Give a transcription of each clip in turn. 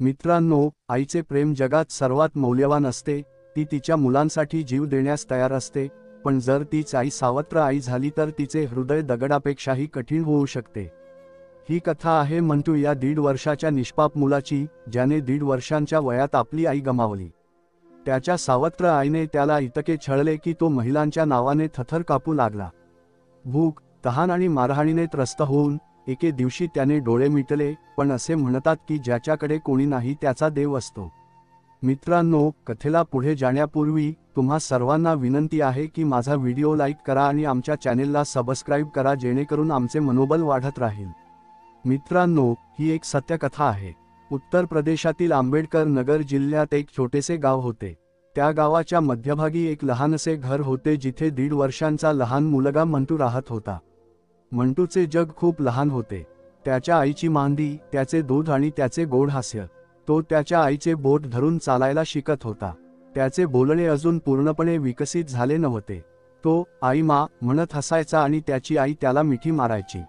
मित्रांनो, आईचे प्रेम जगात सर्वात मौल्यवान असते. ती तिच्या मुलांसाठी जीव देण्यास तयार असते, पण जर तीच आई सावत्र आई झाली तर तिचे हृदय दगडापेक्षाही कठीण होऊ शकते. ही कथा आहे मंटू या 1.5 वर्षाच्या निष्पाप मुलाची, ज्याने 1.5 वर्षांच्या वयात आपली आई गमावली. त्याच्या सावत्र आईने त्याला इतके छळले की तो महिलांच्या नावाने थरथर कापू लागला. भूक, तहान आणि मारहाणीने त्रस्त होऊन एके दिवशी त्याने डोळे मिटले. पण असे म्हणतात की ज्याच्याकडे कोणी नाही त्याचा देव असतो. मित्रांनो, कथेला पुढे जाण्यापूर्वी तुम्हा सर्वांना विनंती आहे की माझा व्हिडिओ लाईक करा आणि आमच्या चॅनेलला सबस्क्राईब करा, जेणेकरून आमचे मनोबल वाढत राहील. मित्रांनो, ही एक सत्यकथा आहे. उत्तर प्रदेशातील आंबेडकर नगर जिल्ह्यात एक छोटेसे गाव होते. त्या गावाच्या मध्यभागी एक लहानसे घर होते, जिथे 1.5 वर्षांचा लहान मुलगा मंटू राहत होता. मंटूचे जग खूप लहान होते. त्याच्या आईची मांदी, त्याचे दूध आणि त्याचे गोड हास्य. तो त्याच्या आईचे बोट धरून चालायला शिकत होता. त्याचे बोलणे अजून पूर्णपणे विकसित झाले नव्हते. तो आई मा म्हणत हसायचा आणि त्याची आई त्याला मिठी मारायची.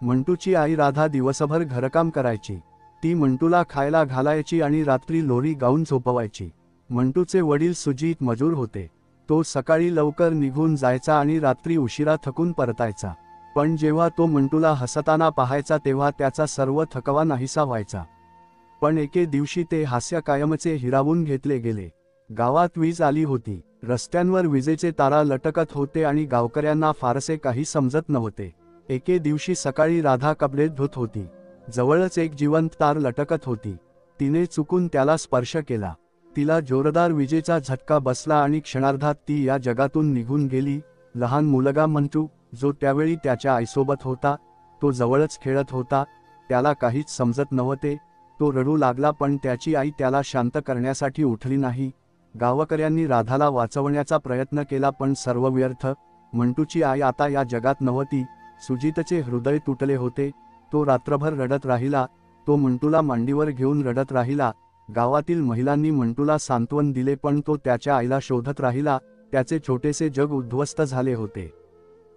मंटूची आई राधा दिवसभर घरकाम करायची. ती मंटूला खायला घालायची आणि रात्री लोरी गाऊन झोपवायची. मंटूचे वडील सुजीत मजूर होते. तो सकाळी लवकर निघून जायचा आणि रात्री उशिरा थकून परतायचा. पण जेव्हा तो मंटूला हसताना पाहायचा तेव्हा त्याचा सर्व थकवा नाहीसा व्हायचा. पण एके दिवशी ते हास्य कायमचे हिरावून घेतले गेले. गावात वीज आली होती. रस्त्यांवर विजेचे तारा लटकत होते आणि गावकऱ्यांना फारसे काही समजत नव्हते. एके दिवशी सकाळी राधा कपडे धुत होती. जवळच एक जिवंत तार लटकत होती. तिने चुकून त्याला स्पर्श केला. तिला जोरदार विजेचा झटका बसला आणि क्षणार्धात ती या जगातून निघून गेली. लहान मुलगा मंटू, जो त्यावेळी त्याच्या आईसोबत होता, तो जवळच खेळत होता. त्याला काहीच समजत नव्हते. तो रडू लागला, पण त्याची आई त्याला शांत करण्यासाठी उठली नाही. गावकऱ्यांनी राधाला वाचवण्याचा प्रयत्न केला, पण सर्व व्यर्थ. मंटूची आई आता या जगात नव्हती. सुजीतचे हृदय तुटले होते. तो रात्रभर रडत राहिला. तो मंटूला मांडीवर घेऊन रडत राहिला. गावातील महिलांनी मंटूला सांत्वन दिले, पण तो त्याच्या आईला शोधत राहिला. त्याचे छोटेसे जग उद्ध्वस्त झाले होते.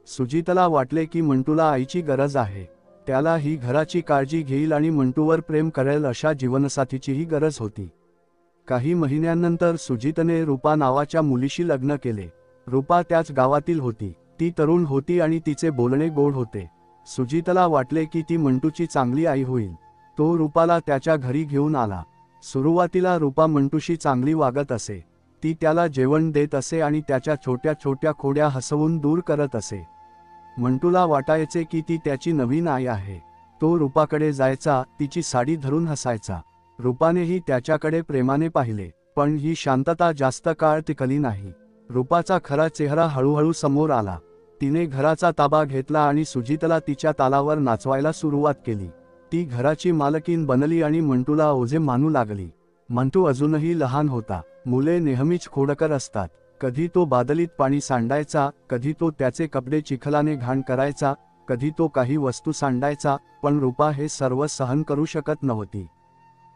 सुजीतला वाटले की मंटूला आईची गरज आहे. त्याला ही घराची काळजी घेईल आणि मंटूवर प्रेम करेल अशा जीवनसाथीचीही गरज होती. काही महिन्यांनंतर सुजीतने रूपा नावाच्या मुलीशी लग्न केले. रूपा त्याच गावातील होती. ती तरुण होती आणि तिचे बोलणे गोड होते. सुजीतला वाटले की ती मंटूची चांगली आई होईल. तो रूपाला त्याच्या घरी घेऊन आला. सुरुवातीला रूपा मंटूशी चांगली वागत असे. ती त्याला जेवण देत असे आणि त्याच्या छोट्या छोट्या खोड्या हसवून दूर करत असे. मंटूला वाटायचे की ती त्याची नवीन आई आहे. तो रूपाकडे जायचा, तिची साडी धरून हसायचा. रूपानेही त्याच्याकडे प्रेमाने पाहिले. पण ही शांतता जास्त काळ टिकली नाही. रूपाचा खरा चेहरा हळूहळू समोर आला. तिने घराचा ताबा घेतला आणि सुजीतला तिच्या तालावर नाचवायला सुरुवात केली. ती घराची मालकीण बनली आणि मंटूला ओझे मानू लागली. मंटू अजूनही लहान होता. मुले नेहमीच खोडकर असतात. कधी तो बादलीत पाणी सांडायचा, कधी तो त्याचे कपडे चिखलाने घाण करायचा, कधी तो काही वस्तू सांडायचा. पण रूपा हे सर्व सहन करू शकत नव्हती.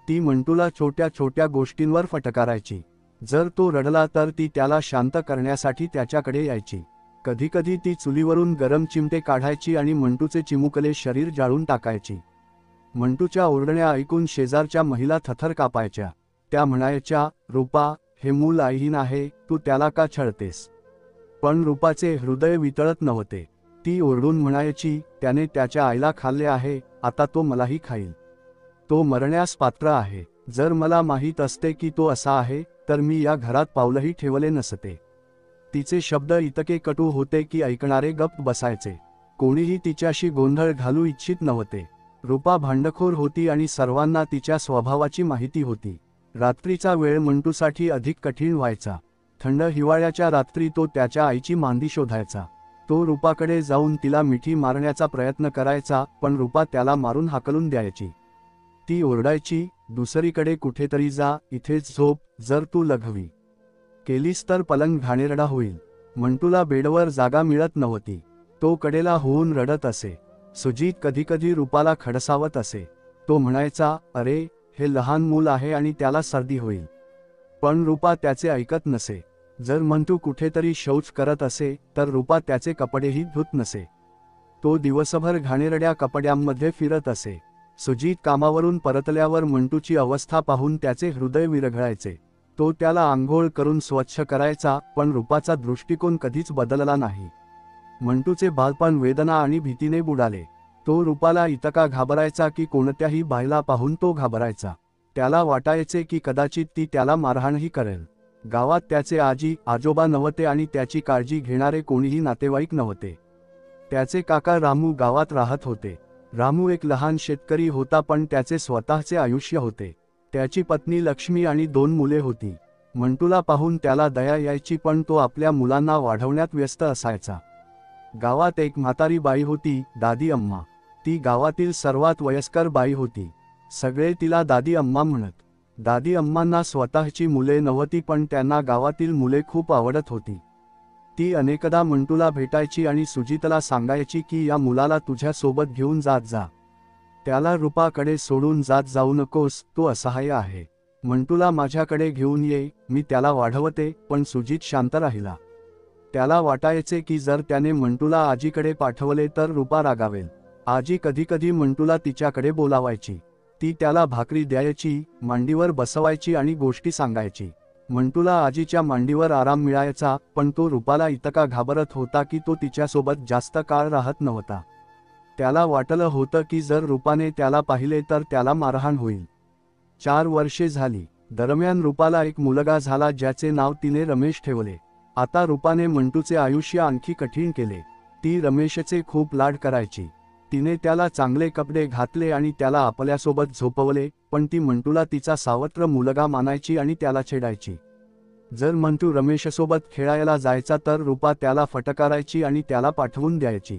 ती मंटूला छोट्या छोट्या गोष्टींवर फटकारायची. जर तो रडला तर ती त्याला शांत करण्यासाठी त्याच्याकडे यायची. कधीकधी ती चुलीवरून गरम चिमटे काढायची आणि मंटूचे चिमुकले शरीर जाळून टाकायची. मंटूच्या ओरडण्या ऐकून शेजारच्या महिला थरथर कापायच्या. त्या म्हणायच्या, रूपा, हे मूल आईहीन आहे, तू त्याला का छळतेस? पण रूपाचे हृदय वितळत नव्हते. ती ओरडून म्हणायची, त्याने त्याच्या आईला खाल्ले आहे, आता तो मलाही खाईल. तो मरण्यास पात्र आहे. जर मला माहीत असते की तो असा आहे, तर मी या घरात पाऊलही ठेवले नसते. तिचे शब्द इतके कटू होते की ऐकणारे गप्प बसायचे. कोणीही तिच्याशी गोंधळ घालू इच्छित नव्हते. रूपा भांडखोर होती आणि सर्वांना तिच्या स्वभावाची माहिती होती. रात्रीचा वेळ मंटूसाठी अधिक कठीण व्हायचा. थंड हिवाळ्याच्या रात्री तो त्याच्या आईची मांदी शोधायचा. तो रूपाकडे जाऊन तिला मिठी मारण्याचा प्रयत्न करायचा, पण रूपा त्याला मारून हाकलून द्यायची. ती ओरडायची, दुसरीकडे कुठेतरी जा, इथेच झोप. जर तू लघवी केलीस तर पलंग घाणेरडा होईल. मंटूला बेडवर जागा मिळत नव्हती. तो कडेला होऊन रडत असे. सुजीत कधीकधी रूपाला खडसावत असे. तो म्हणायचा, अरे, हे लहान मूल आहे आणि त्याला सर्दी होईल. पण रूपा त्याचे ऐकत नसे. जर मंटू कुठेतरी शौच करत असे तर रूपा त्याचे कपडेही धुत नसे. तो दिवसभर घाणेरड्या कपड्यांमध्ये फिरत असे. सुजीत कामावरून परतल्यावर मंटूची अवस्था पाहून त्याचे हृदय विरघळायचे. तो त्याला आंघोळ करून स्वच्छ करायचा, पण रूपाचा दृष्टिकोन कधीच बदलला नाही. मंटूचे बालपण वेदना आणि भीतीने बुडाले. तो रूपाला इतका घाबरायचा की कोणत्याही बाईला पाहून तो घाबरायचा. त्याला वाटायचे की कदाचित ती त्याला मारहाणही करेल. गावात त्याचे आजी आजोबा नव्हते आणि त्याची काळजी घेणारे कोणीही नातेवाईक नव्हते. त्याचे काका रामू गावात राहत होते. रामू एक लहान शेतकरी होता, पण त्याचे स्वतःचे आयुष्य होते. त्याची पत्नी लक्ष्मी आणि 2 मुले होती. मंटूला पाहून त्याला दया यायची, पण तो आपल्या मुलांना वाढवण्यात व्यस्त असायचा. गावात एक म्हातारी बाई होती, दादी अम्मा. ती गावातील सर्वात वयस्कर बाई होती. सगळे तिला दादी अम्मा म्हणत. दादी अम्मांना स्वतःची मुले नव्हती, पण त्यांना गावातील मुले खूप आवडत होती. ती अनेकदा मंटूला भेटायची आणि सुजीतला सांगायची की या मुलाला तुझ्या सोबत घेऊन जात जा. त्याला रूपाकडे सोडून जात जाऊ नकोस, तो असहाय्य आहे. मंटूला माझ्याकडे घेऊन ये, मी त्याला वाढवते. पण सुजीत शांत राहिला. त्याला वाटायचे की जर त्याने मंटूला आजीकडे पाठवले तर रूपा रागावेल. आजी कधीकधी मंटूला तिच्याकडे बोलावायची. ती त्याला भाकरी द्यायची, मांडीवर बसवायची आणि गोष्टी सांगायची. मंटूला आजीच्या मांडीवर आराम मिळायचा, पण तो रूपाला इतका घाबरत होता की तो तिच्यासोबत जास्त काळ राहत नव्हता. त्याला वाटलं होतं की जर रूपाने त्याला पाहिले तर त्याला मारहाण होईल. 4 वर्षे झाली. दरम्यान रूपाला एक मुलगा झाला, ज्याचे नाव तिने रमेश ठेवले. आता रूपाने मंटूचे आयुष्य आणखी कठीण केले. ती रमेशचे खूप लाड करायची. तिने त्याला चांगले कपडे घातले आणि त्याला आपल्यासोबत झोपवले, पण ती मंटूला तिचा सावत्र मुलगा मानायची आणि त्याला छेडायची. जर मंटू रमेशसोबत खेळायला जायचा तर रूपा त्याला फटकारायची आणि त्याला पाठवून द्यायची.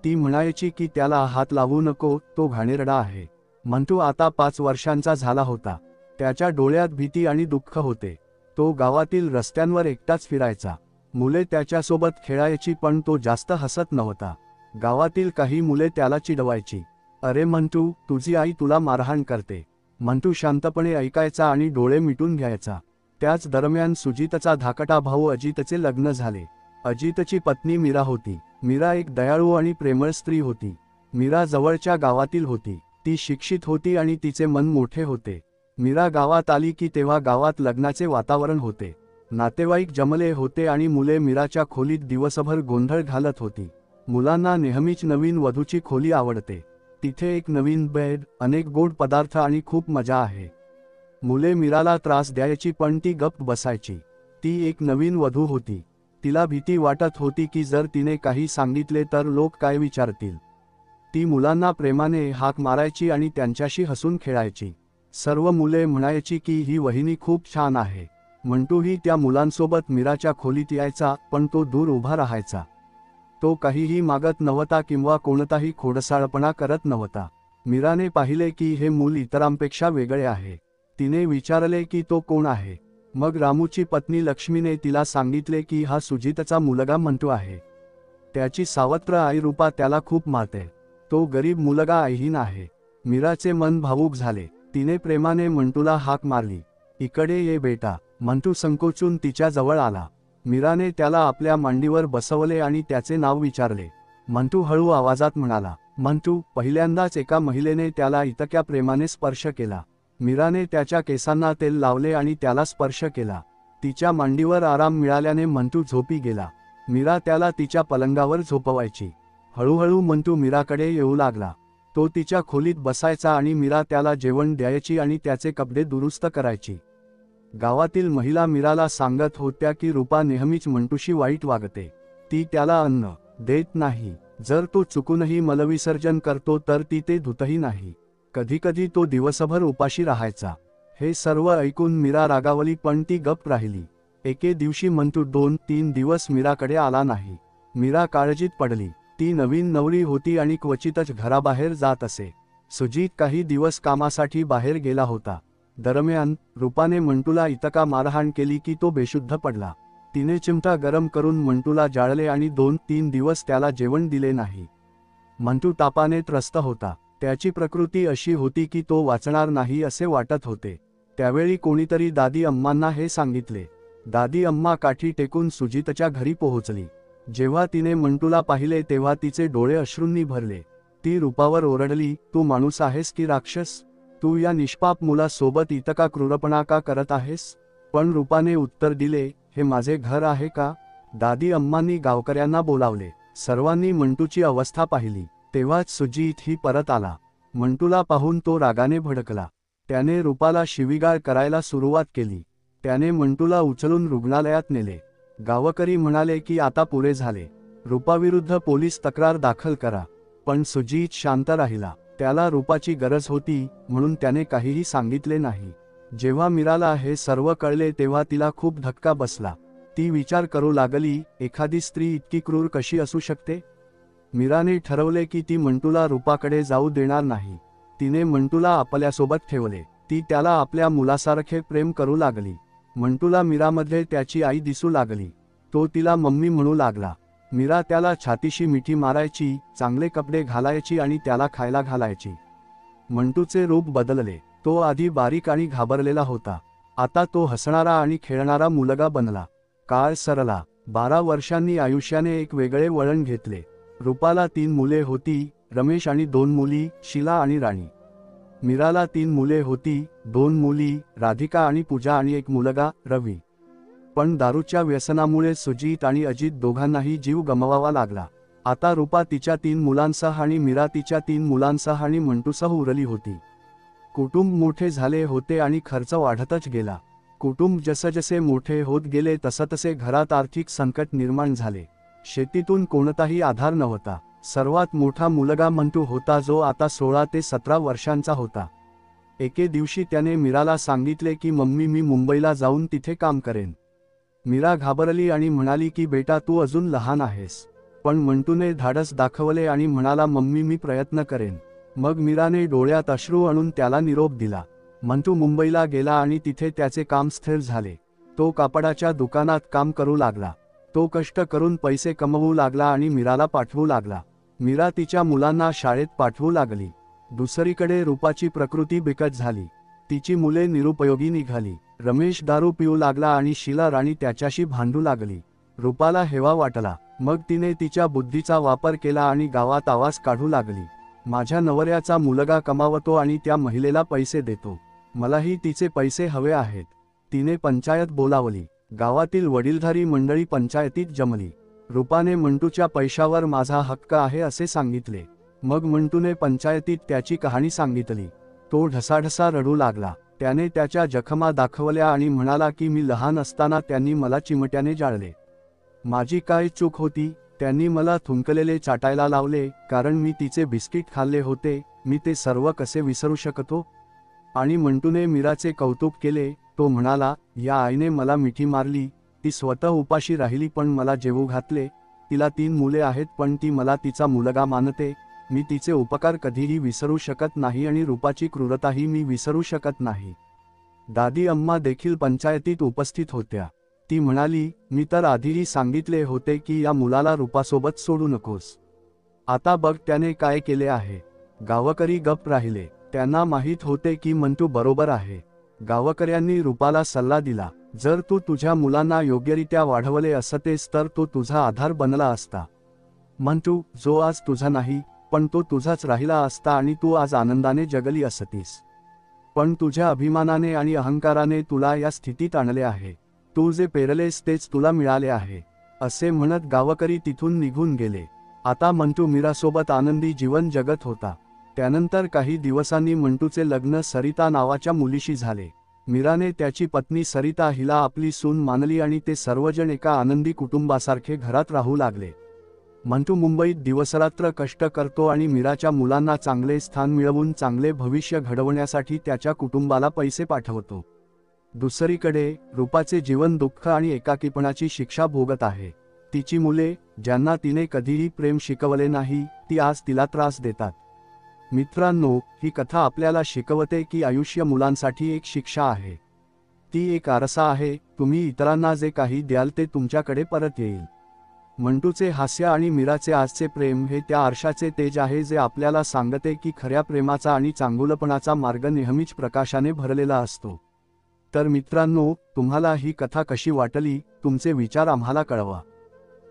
ती म्हणायची की त्याला हात लावू नको, तो घाणेरडा आहे. मंटू आता 5 वर्षांचा झाला होता. त्याच्या डोळ्यात भीती आणि दुःख होते. तो गावातील रस्त्यांवर एकटाच फिरायचा. मुले त्याच्यासोबत खेळायची, पण तो जास्त हसत नव्हता. गावातील काही मुले त्याला चिडवायची. अरे मंटू, तुझी आई तुला मारहाण करते. मंटू शांतपणे ऐकायचा आणि डोळे मिटून घ्यायचा. त्याच दरम्यान सुजीतचा धाकटा भाऊ अजितचे लग्न झाले. अजितची पत्नी मीरा होती. मीरा एक दयाळू आणि प्रेमळ स्त्री होती. मीरा जवळच्या गावातील होती. ती शिक्षित होती आणि तिचे मन मोठे होते. मीरा गावात आली की तेव्हा गावात लग्नाचे वातावरण होते. नातेवाईक जमले होते आणि मुले मीराच्या खोलीत दिवसभर गोंधळ घालत होती. मुलांना नेहमीच नवीन वधूची खोली आवडते. तिथे एक नवीन बेड, अनेक गोड पदार्थ आणि खूप मजा आहे. मुले मीराला त्रास द्यायची, पण ती गप्प बसायची. ती एक नवीन वधू होती. तिला भीती वाटत होती की जर तिने काही सांगितले तर लोक काय विचारतील. ती मुलांना प्रेमाने हाक मारायची आणि त्यांच्याशी हसून खेळायची. सर्व मुले म्हणायची की ही वहिनी खूप छान आहे. मंटूही त्या मुलांसोबत मीराच्या खोलीत यायचा, पण तो दूर उभा राहायचा. तो काहीही मागत नव्हता किंवा कोणताही खोडसाळपणा करत नव्हता. मीराने पाहिले की हे मूल इतरांपेक्षा वेगळे आहे. तिने विचारले की तो कोण आहे. मग रामूची पत्नी लक्ष्मीने तिला सांगितले की हा सुजीतचा मुलगा मंटू आहे. त्याची सावत्र आई रूपा त्याला खूप मारते. तो गरीब मुलगा आईहीन आहे. मीराचे मन भावूक झाले. तिने प्रेमाने मंटूला हाक मारली. इकडे ये बेटा. मंटू संकोचून तिच्या जवळ आला. मीराने त्याला आपल्या मांडीवर बसवले आणि त्याचे नाव विचारले. मंटू हळू आवाजात म्हणाला, मंटू. पहिल्यांदाच एका महिलेने त्याला इतक्या प्रेमाने स्पर्श केला. मीराने त्याच्या केसांना तेल लावले आणि त्याला स्पर्श केला. तिच्या मांडीवर आराम मिळाल्याने मंटू झोपी गेला. मीरा त्याला तिच्या पलंगावर झोपवायची. हळूहळू मंटू मीराकडे येऊ लागला. तो तिच्या खोलीत बसायचा आणि मीरा त्याला जेवण द्यायची आणि त्याचे कपडे दुरुस्त करायची. गावातील महिला मीराला सांगत होत्या की रूपा नेहमीच मंटूशी वाईट वागते. ती त्याला अन्न देत नाही. जर तो चुकूनही मलविसर्जन करतो तर ती ते धुतही नाही. कधीकधी तो दिवसभर उपाशी राहायचा. हे सर्व ऐकून मीरा रागावली, पण ती गप्प राहिली. एके दिवशी मंटू 2-3 दिवस मीराकडे आला नाही. मीरा काळजीत पडली. ती नवीन नवरी होती आणि क्वचितच घराबाहेर जात असे. सुजीत काही दिवस कामासाठी बाहेर गेला होता. दरम्यान रूपाने मंटूला इतका मारहाण केली की तो बेशुद्ध पडला. तिने चिमटा गरम करून मंटूला जाळले आणि 2-3 दिवस त्याला जेवण दिले नाही. मंटू तापाने त्रस्त होता. त्याची प्रकृती अशी होती की तो वाचणार नाही असे वाटत होते. त्यावेळी कोणीतरी दादी अम्मांना हे सांगितले. दादी अम्मा काठी टेकून सुजीतच्या घरी पोहोचली. जेव्हा तिने मंटूला पाहिले तेव्हा तिचे डोळे अश्रूंनी भरले. ती रूपावर ओरडली, तू माणूस आहेस की राक्षस? तू या निष्पाप मुलासोबत इतका क्रूरपणा का करत आहेस? पण रूपाने उत्तर दिले, हे माझे घर आहे का? दादी अम्मांनी गावकऱ्यांना बोलावले. सर्वांनी मंटूची अवस्था पाहिली. तेव्हाच सुजीत ही परत आला. मंटूला पाहून तो रागाने भडकला. त्याने रूपाला शिवीगाळ करायला सुरुवात केली. त्याने मंटूला उचलून रुग्णालयात नेले. गावकरी म्हणाले की आता पुरे झाले. रूपाविरुद्ध पोलीस तक्रार दाखल करा. पण सुजीत शांत राहिला. त्याला रूपाची गरज होती म्हणून त्याने काहीही सांगितले नाही. जेव्हा मीराला हे सर्व कळले तेव्हा तिला खूप धक्का बसला. ती विचार करू लागली, एखादी स्त्री इतकी क्रूर कशी असू शकते? मीराने ठरवले की ती मंटूला रूपाकडे जाऊ देणार नाही. तिने मंटूला आपल्यासोबत ठेवले. ती त्याला आपल्या मुलासारखे प्रेम करू लागली. मंटूला मीरामध्ये त्याची आई दिसू लागली. तो तिला मम्मी म्हणू लागला. मीरा त्याला छातीशी मिठी मारायची, चांगले कपडे घालायची आणि त्याला खायला घालायची. मंटूचे रूप बदलले. तो आधी बारीक आणि घाबरलेला होता. आता तो हसणारा आणि खेळणारा मुलगा बनला. काळ सरला. 12 वर्षांनी आयुष्याने एक वेगळे वळण घेतले. रूपाला 3 मुले होती, रमेश आणि 2 मुली, शीला आणि राणी. मीराला 3 मुले होती, 2 मुली, राधिका आणि पूजा आणि एक मुलगा, रवी. पण दारूच्या व्यसनामुळे सुजीत आणि अजित दोघांनाही जीव गमवावा लागला. आता रूपा तिच्या 3 मुलांसह आणि मीरा तिच्या 3 मुलांसह आणि मंटूसह उरली होती. कुटुंब मोठे झाले होते आणि खर्च वाढतच गेला. कुटुंब जसजसे मोठे होत गेले तसतसे घरात आर्थिक संकट निर्माण झाले. शेतीतून कोणताही आधार नव्हता. सर्वात मोठा मुलगा मंटू होता जो आता 16 ते 17 वर्षांचा होता. एके दिवशी त्याने मीराला सांगितले की मम्मी मी मुंबईला जाऊन तिथे काम करेन. मीरा घाबरली आणि म्हणाली की बेटा तू अजून लहान आहेस. पण मंटूने धाडस दाखवले आणि म्हणाला मम्मी मी प्रयत्न करेन. मग मीराने डोळ्यात अश्रू आणून त्याला निरोप दिला. मंटू मुंबईला गेला आणि तिथे त्याचे काम स्थिर झाले. तो कापडाच्या दुकानात काम करू लागला. तो कष्ट करून पैसे कमवू लागला आणि मीराला पाठवू लागला. मीरा तिच्या मुलांना शाळेत पाठवू लागली. दुसरीकडे रूपाची प्रकृती बिकट झाली. तिची मुले निरुपयोगी निघाली. रमेश दारू पिऊ लागला आणि शीला राणी त्याच्याशी भांडू लागली. रूपाला हेवा वाटला. मग तिने तिच्या बुद्धीचा वापर केला आणि गावात आवाज काढू लागली, माझ्या नवऱ्याचा मुलगा कमावतो आणि त्या महिलेला पैसे देतो. मलाही तिचे पैसे हवे आहेत. तिने पंचायत बोलावली. गावातील वडीलधारी मंडळी पंचायतीत जमली. रूपाने मंटूच्या पैशावर माझा हक्क आहे असे सांगितले. मग मंटूने पंचायतीत त्याची कहाणी सांगितली. तो ढसाढसा रडू लागला. त्याने त्याच्या जखमा दाखवल्या आणि म्हणाला की मी लहान असताना त्यांनी मला चिमट्याने जाळले. माझी काय चूक होती? त्यांनी मला थुंकलेले चाटायला लावले कारण मी तिचे बिस्किट खाल्ले होते. मी ते सर्व कसे विसरू शकतो? आणि मंटूने मीराचे कौतुक केले. तो म्हणाला, या आईने मला मिठी मारली. ती स्वतः उपाशी राहिली पण मला जेवू घातले. तिला 3 मुले आहेत पण ती मला तिचा मुलगा मानते. मी तिचे उपकार कधीही विसरू शकत नाही आणि रूपाची क्रूरताही मी विसरू शकत नाही. दादी अम्मा देखील पंचायतीत उपस्थित होत्या. ती म्हणाली, मी तर आधीही सांगितले होते की या मुलाला रूपासोबत सोडू नकोस. आता बघ त्याने काय केले आहे. गावकरी गप्प राहिले. त्यांना माहीत होते की मंटू बरोबर आहे. गावकऱ्यांनी रूपाला सल्ला दिला, जर तू तुझ्या मुलांना योग्यरित्या वाढवले असतेस तर तो तुझा आधार बनला असता. मंटू, जो आज तुझा नाही, पण तो तुझाच राहिला असता आणि तू आज आनंदाने जगली असतीस. पण तुझ्या अभिमानाने आणि अहंकाराने तुला या स्थितीत आणले आहे. तू जे पेरलेस तेच तुला मिळाले आहे. असे म्हणत गावकरी तिथून निघून गेले. आता मंटू मीरासोबत आनंदी जीवन जगत होता. त्यानंतर काही दिवसांनी मंटूचे लग्न सरिता नावाच्या मुलीशी झाले. मीराने त्याची पत्नी सरिता हिला आपली सून मानली आणि ते सर्वजण एका आनंदी कुटुंबासारखे घरात राहू लागले. मंटू मुंबईत दिवसरात्र कष्ट करतो आणि मीराच्या मुलांना चांगले स्थान मिळवून चांगले भविष्य घडवण्यासाठी त्याच्या कुटुंबाला पैसे पाठवतो. दुसरीकडे रूपाचे जीवन दुःख आणि एकाकीपणाची शिक्षा भोगत आहे. तिची मुले, ज्यांना तिने कधीही प्रेम शिकवले नाही, ती आज तिला त्रास देतात. मित्रांनो, ही कथा आपल्याला शिकवते की आयुष्य मुलांसाठी एक शिक्षा आहे. ती एक आरसा आहे. तुम्ही इतरांना जे काही द्याल ते तुमच्याकडे परत येईल. मंटूचे हास्य आणि मीराचे आजचे प्रेम हे त्या आरशाचे तेज आहे जे आपल्याला सांगते की खऱ्या प्रेमाचा आणि चांगुलपणाचा मार्ग नेहमीच प्रकाशाने भरलेला असतो. तर मित्रांनो, तुम्हाला ही कथा कशी वाटली? तुमचे विचार आम्हाला कळवा.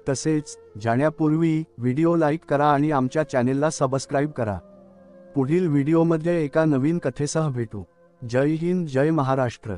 तसेच जाण्यापूर्वी व्हिडिओ लाईक करा आणि आमच्या चॅनेलला सबस्क्राईब करा. पुढील व्हिडिओमध्ये एका नवीन कथेसह भेटू. जय हिंद, जय महाराष्ट्र.